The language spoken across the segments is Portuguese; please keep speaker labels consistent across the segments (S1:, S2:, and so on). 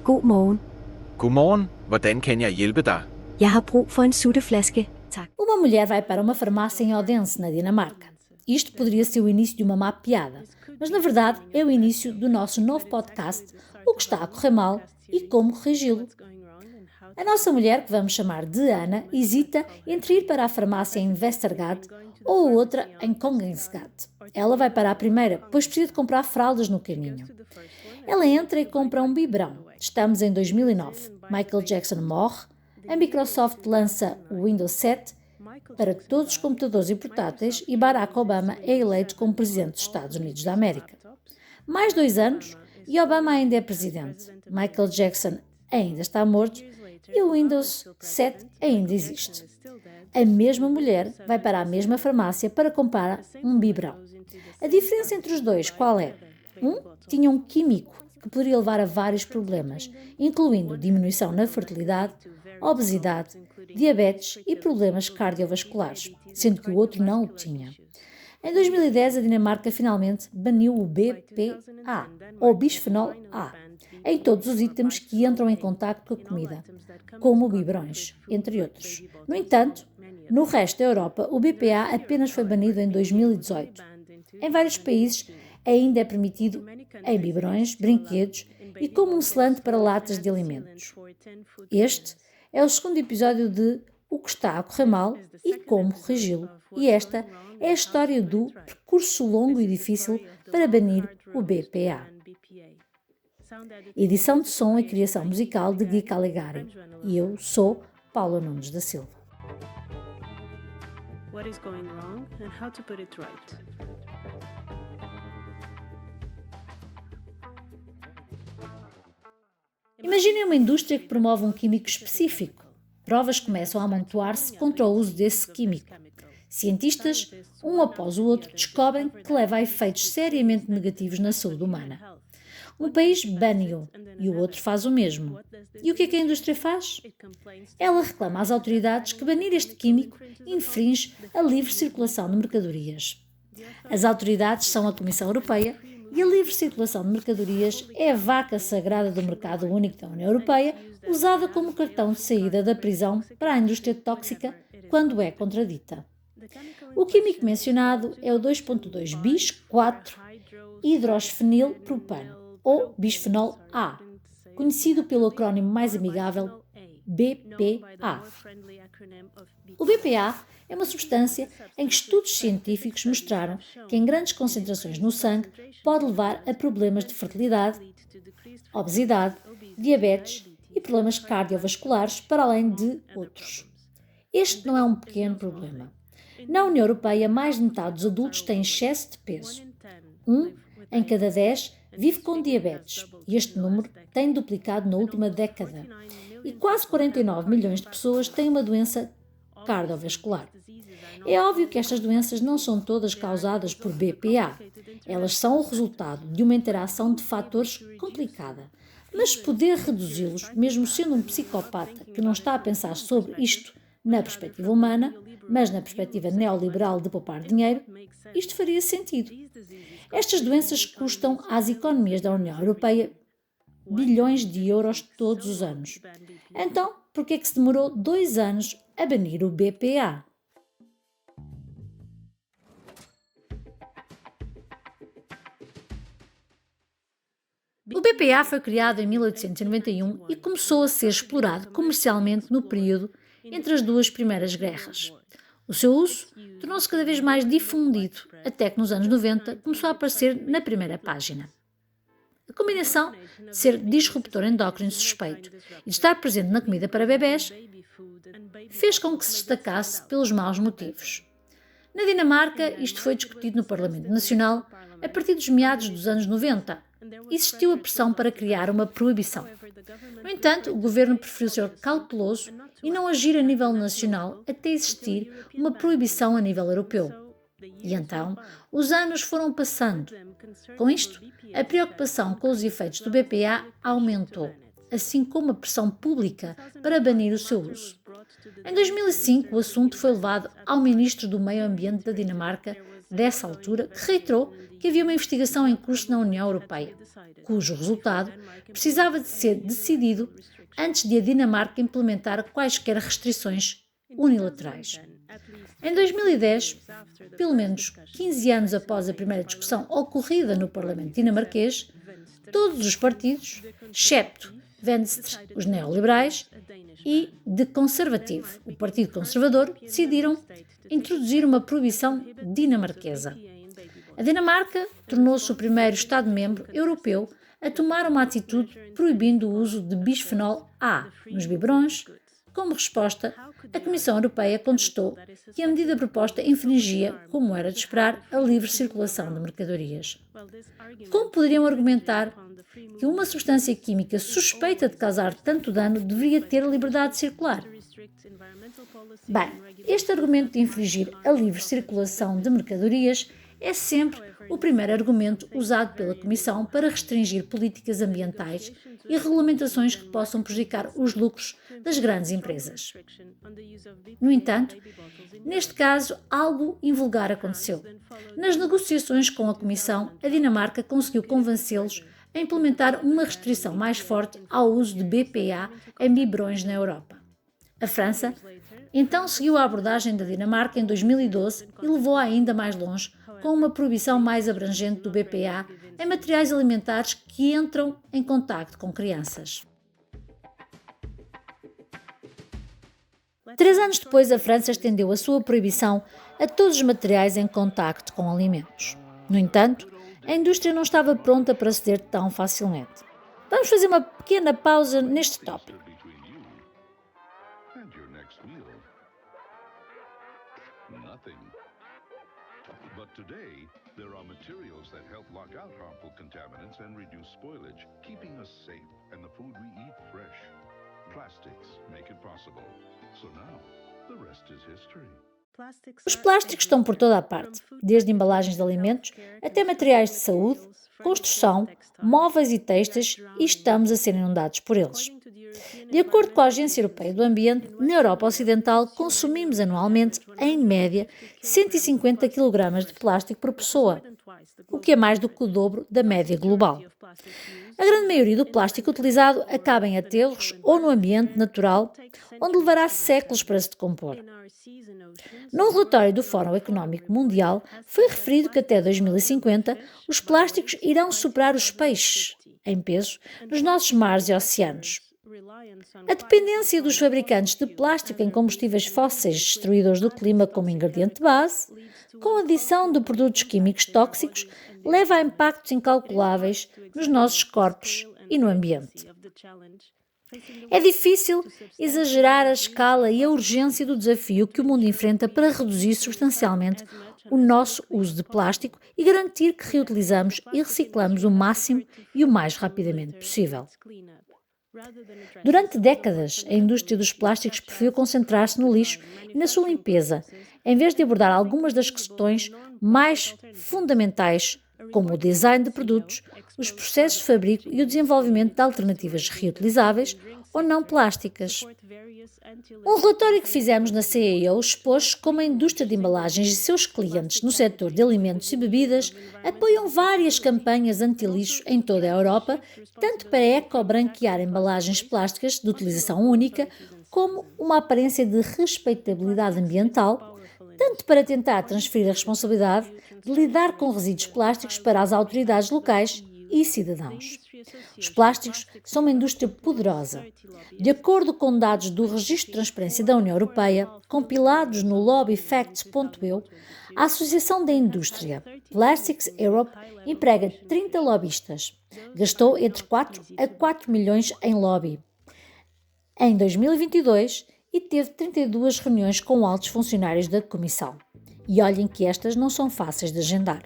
S1: God morgen.
S2: Godmorgen. Hvordan kan jeg hjælpe dig?
S1: Jeg har brug for en sutteflaske. Tak.
S3: Uma mulher vai para uma farmácia em Odense, na Dinamarca. Isto poderia ser o início de uma má piada, mas na verdade é o início do nosso novo podcast, O que está a correr mal e como corrigi-lo. A nossa mulher, que vamos chamar de Ana, hesita entre ir para a farmácia em Vestergade ou a outra em Kongsgade. Ela vai para a primeira, pois precisa de comprar fraldas no caminho. Ela entra e compra um biberão. Estamos em 2009. Michael Jackson morre, a Microsoft lança o Windows 7 para todos os computadores e portáteis e Barack Obama é eleito como presidente dos Estados Unidos da América. Mais 2 anos e Obama ainda é presidente. Michael Jackson ainda está morto e o Windows 7 ainda existe. A mesma mulher vai para a mesma farmácia para comprar um biberão. A diferença entre os dois qual é? Um tinha um químico que poderia levar a vários problemas, incluindo diminuição na fertilidade, obesidade, diabetes e problemas cardiovasculares, sendo que o outro não o tinha. Em 2010, a Dinamarca finalmente baniu o BPA, ou bisfenol A, em todos os itens que entram em contacto com a comida, como biberões, entre outros. No entanto, no resto da Europa, o BPA apenas foi banido em 2018. Em vários países, ainda é permitido em biberões, brinquedos e como um selante para latas de alimentos. Este é o segundo episódio de O que está a correr mal e como corrigi-lo. E esta é a história do percurso longo e difícil para banir o BPA. Edição de som e criação musical de Gui Calegari. E eu sou Paula Nunes da Silva.
S4: What is going wrong and how to put it right.
S3: Imaginem uma indústria que promove um químico específico. Provas começam a amontoar-se contra o uso desse químico. Cientistas, um após o outro, descobrem que leva a efeitos seriamente negativos na saúde humana. Um país bane-o e o outro faz o mesmo. E o que é que a indústria faz? Ela reclama às autoridades que banir este químico infringe a livre circulação de mercadorias. As autoridades são a Comissão Europeia e a livre circulação de mercadorias é a vaca sagrada do mercado único da União Europeia, usada como cartão de saída da prisão para a indústria tóxica quando é contradita. O químico mencionado é o 2,2-bis-4-hidrosfenilpropano, ou bisfenol A, conhecido pelo acrónimo mais amigável BPA. O BPA é uma substância em que estudos científicos mostraram que em grandes concentrações no sangue pode levar a problemas de fertilidade, obesidade, diabetes e problemas cardiovasculares, para além de outros. Este não é um pequeno problema. Na União Europeia, mais de metade dos adultos tem excesso de peso. 1 em cada 10 vive com diabetes e este número tem duplicado na última década. E quase 49 milhões de pessoas têm uma doença cardiovascular. É óbvio que estas doenças não são todas causadas por BPA. Elas são o resultado de uma interação de fatores complicada. Mas poder reduzi-los, mesmo sendo um psicopata que não está a pensar sobre isto na perspectiva humana, mas na perspectiva neoliberal de poupar dinheiro, isto faria sentido. Estas doenças custam às economias da União Europeia bilhões de euros todos os anos. Então, por que é que se demorou 2 anos a banir o BPA? O BPA foi criado em 1891 e começou a ser explorado comercialmente no período entre as 2 primeiras guerras. O seu uso tornou-se cada vez mais difundido, até que nos anos 90 começou a aparecer na primeira página. A combinação de ser disruptor endócrino suspeito e de estar presente na comida para bebés fez com que se destacasse pelos maus motivos. Na Dinamarca, isto foi discutido no Parlamento Nacional a partir dos meados dos anos 90. Existiu a pressão para criar uma proibição. No entanto, o governo preferiu ser cauteloso e não agir a nível nacional até existir uma proibição a nível europeu. E então, os anos foram passando. Com isto, a preocupação com os efeitos do BPA aumentou, assim como a pressão pública para banir o seu uso. Em 2005, o assunto foi levado ao ministro do Meio Ambiente da Dinamarca, dessa altura, que reiterou que havia uma investigação em curso na União Europeia, cujo resultado precisava de ser decidido antes de a Dinamarca implementar quaisquer restrições unilaterais. Em 2010, pelo menos 15 anos após a primeira discussão ocorrida no Parlamento dinamarquês, todos os partidos, excepto Venstre, os neoliberais, e de Conservative, o Partido Conservador, decidiram introduzir uma proibição dinamarquesa. A Dinamarca tornou-se o primeiro Estado-membro europeu a tomar uma atitude proibindo o uso de bisfenol A nos biberons. Como resposta, a Comissão Europeia contestou que a medida proposta infringia, como era de esperar, a livre circulação de mercadorias. Como poderiam argumentar que uma substância química suspeita de causar tanto dano deveria ter a liberdade de circular? Bem, este argumento de infringir a livre circulação de mercadorias é sempre o primeiro argumento usado pela Comissão para restringir políticas ambientais e regulamentações que possam prejudicar os lucros das grandes empresas. No entanto, neste caso, algo invulgar aconteceu. Nas negociações com a Comissão, a Dinamarca conseguiu convencê-los a implementar uma restrição mais forte ao uso de BPA em biberões na Europa. A França, então, seguiu a abordagem da Dinamarca em 2012 e levou-a ainda mais longe, com uma proibição mais abrangente do BPA em materiais alimentares que entram em contacto com crianças. 3 anos depois, a França estendeu a sua proibição a todos os materiais em contacto com alimentos. No entanto, a indústria não estava pronta para ceder tão facilmente. Vamos fazer uma pequena pausa neste tópico.
S5: But today, there are materials that help lock out harmful contaminants and reduce spoilage, keeping us safe and the food we eat fresh. Plastics make it possible. So now, the rest is history.
S3: Os plásticos estão por toda a parte, desde embalagens de alimentos até materiais de saúde, construção, móveis e têxteis, e estamos a ser inundados por eles. De acordo com a Agência Europeia do Ambiente, na Europa Ocidental consumimos anualmente, em média, 150 kg de plástico por pessoa, o que é mais do que o dobro da média global. A grande maioria do plástico utilizado acaba em aterros ou no ambiente natural, onde levará séculos para se decompor. Num relatório do Fórum Económico Mundial, foi referido que até 2050 os plásticos irão superar os peixes, em peso, nos nossos mares e oceanos. A dependência dos fabricantes de plástico em combustíveis fósseis destruidores do clima como ingrediente base, com a adição de produtos químicos tóxicos, leva a impactos incalculáveis nos nossos corpos e no ambiente. É difícil exagerar a escala e a urgência do desafio que o mundo enfrenta para reduzir substancialmente o nosso uso de plástico e garantir que reutilizamos e reciclamos o máximo e o mais rapidamente possível. Durante décadas, a indústria dos plásticos preferiu concentrar-se no lixo e na sua limpeza, em vez de abordar algumas das questões mais fundamentais, como o design de produtos, os processos de fabrico e o desenvolvimento de alternativas reutilizáveis ou não plásticas. Um relatório que fizemos na CAO expôs como a indústria de embalagens e seus clientes no setor de alimentos e bebidas apoiam várias campanhas anti-lixo em toda a Europa, tanto para eco-branquear embalagens plásticas de utilização única, como uma aparência de respeitabilidade ambiental, tanto para tentar transferir a responsabilidade de lidar com resíduos plásticos para as autoridades locais e cidadãos. Os plásticos são uma indústria poderosa. De acordo com dados do Registro de Transparência da União Europeia, compilados no lobbyfacts.eu, a Associação da Indústria Plastics Europe emprega 30 lobistas. Gastou entre 4 a 4 milhões em lobby em 2022 e teve 32 reuniões com altos funcionários da Comissão. E olhem que estas não são fáceis de agendar.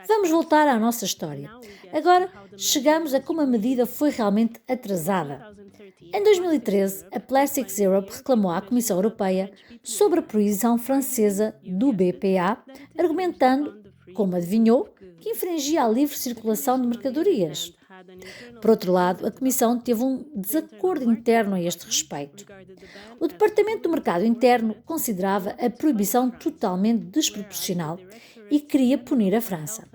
S3: Vamos voltar à nossa história. Agora chegamos a como a medida foi realmente atrasada. Em 2013, a Plastics Europe reclamou à Comissão Europeia sobre a proibição francesa do BPA, argumentando, como adivinhou, que infringia a livre circulação de mercadorias. Por outro lado, a Comissão teve um desacordo interno a este respeito. O Departamento do Mercado Interno considerava a proibição totalmente desproporcional e queria punir a França,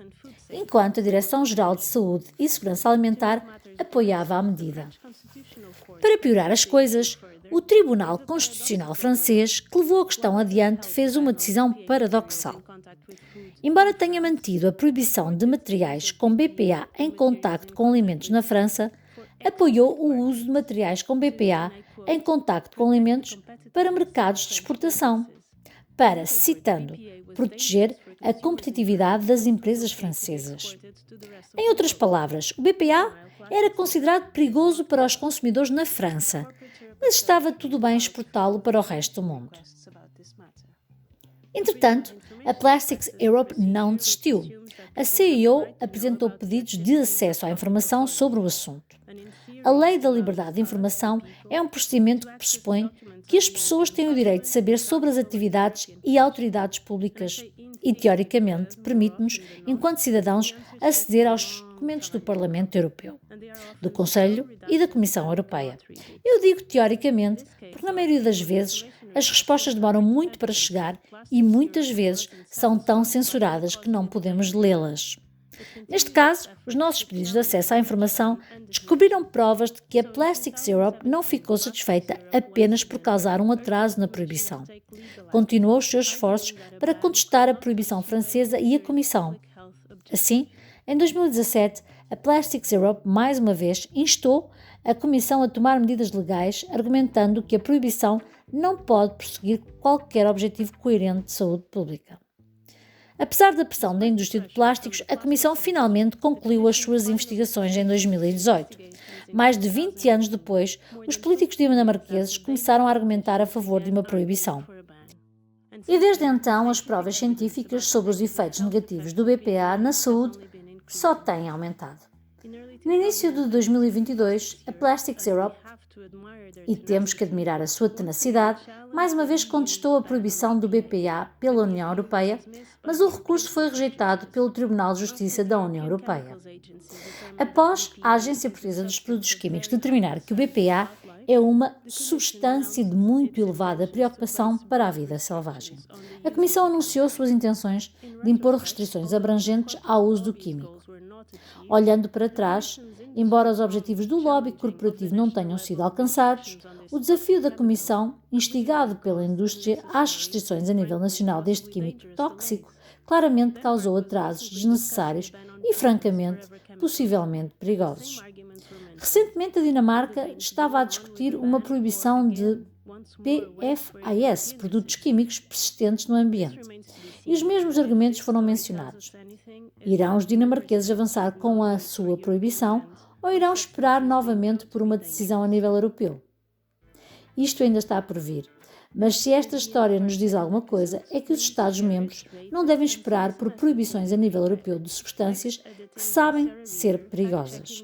S3: enquanto a Direção-Geral de Saúde e Segurança Alimentar apoiava a medida. Para piorar as coisas, o Tribunal Constitucional francês, que levou a questão adiante, fez uma decisão paradoxal. Embora tenha mantido a proibição de materiais com BPA em contacto com alimentos na França, apoiou o uso de materiais com BPA em contacto com alimentos para mercados de exportação, para, citando, proteger a competitividade das empresas francesas. Em outras palavras, o BPA era considerado perigoso para os consumidores na França, mas estava tudo bem exportá-lo para o resto do mundo. Entretanto, a Plastics Europe não desistiu. A CIO apresentou pedidos de acesso à informação sobre o assunto. A Lei da Liberdade de Informação é um procedimento que pressupõe que as pessoas têm o direito de saber sobre as atividades e autoridades públicas e, teoricamente, permite-nos, enquanto cidadãos, aceder aos documentos do Parlamento Europeu, do Conselho e da Comissão Europeia. Eu digo teoricamente porque, na maioria das vezes, as respostas demoram muito para chegar e, muitas vezes, são tão censuradas que não podemos lê-las. Neste caso, os nossos pedidos de acesso à informação descobriram provas de que a Plastics Europe não ficou satisfeita apenas por causar um atraso na proibição. Continuou os seus esforços para contestar a proibição francesa e a Comissão. Assim, em 2017, a Plastics Europe mais uma vez instou a Comissão a tomar medidas legais, argumentando que a proibição não pode perseguir qualquer objetivo coerente de saúde pública. Apesar da pressão da indústria de plásticos, a Comissão finalmente concluiu as suas investigações em 2018. Mais de 20 anos depois, os políticos dinamarqueses começaram a argumentar a favor de uma proibição. E desde então, as provas científicas sobre os efeitos negativos do BPA na saúde só têm aumentado. No início de 2022, a Plastics Europe, e temos que admirar a sua tenacidade, mais uma vez contestou a proibição do BPA pela União Europeia, mas o recurso foi rejeitado pelo Tribunal de Justiça da União Europeia. Após a Agência Portuguesa dos Produtos Químicos determinar que o BPA é uma substância de muito elevada preocupação para a vida selvagem, a Comissão anunciou suas intenções de impor restrições abrangentes ao uso do químico. Olhando para trás, embora os objetivos do lobby corporativo não tenham sido alcançados, o desafio da Comissão, instigado pela indústria às restrições a nível nacional deste químico tóxico, claramente causou atrasos desnecessários e, francamente, possivelmente perigosos. Recentemente, a Dinamarca estava a discutir uma proibição de PFAS, produtos químicos persistentes no ambiente. E os mesmos argumentos foram mencionados. Irão os dinamarqueses avançar com a sua proibição ou irão esperar novamente por uma decisão a nível europeu? Isto ainda está por vir. Mas se esta história nos diz alguma coisa, é que os Estados-membros não devem esperar por proibições a nível europeu de substâncias que sabem ser perigosas.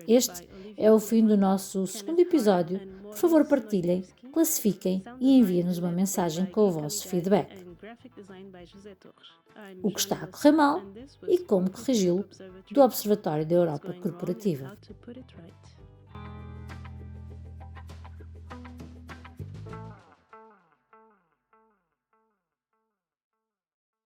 S3: Este é o fim do nosso segundo episódio. Por favor, partilhem, classifiquem e enviem-nos uma mensagem com o vosso feedback. O que está a correr mal e como corrigi-lo, do Observatório da Europa Corporativa.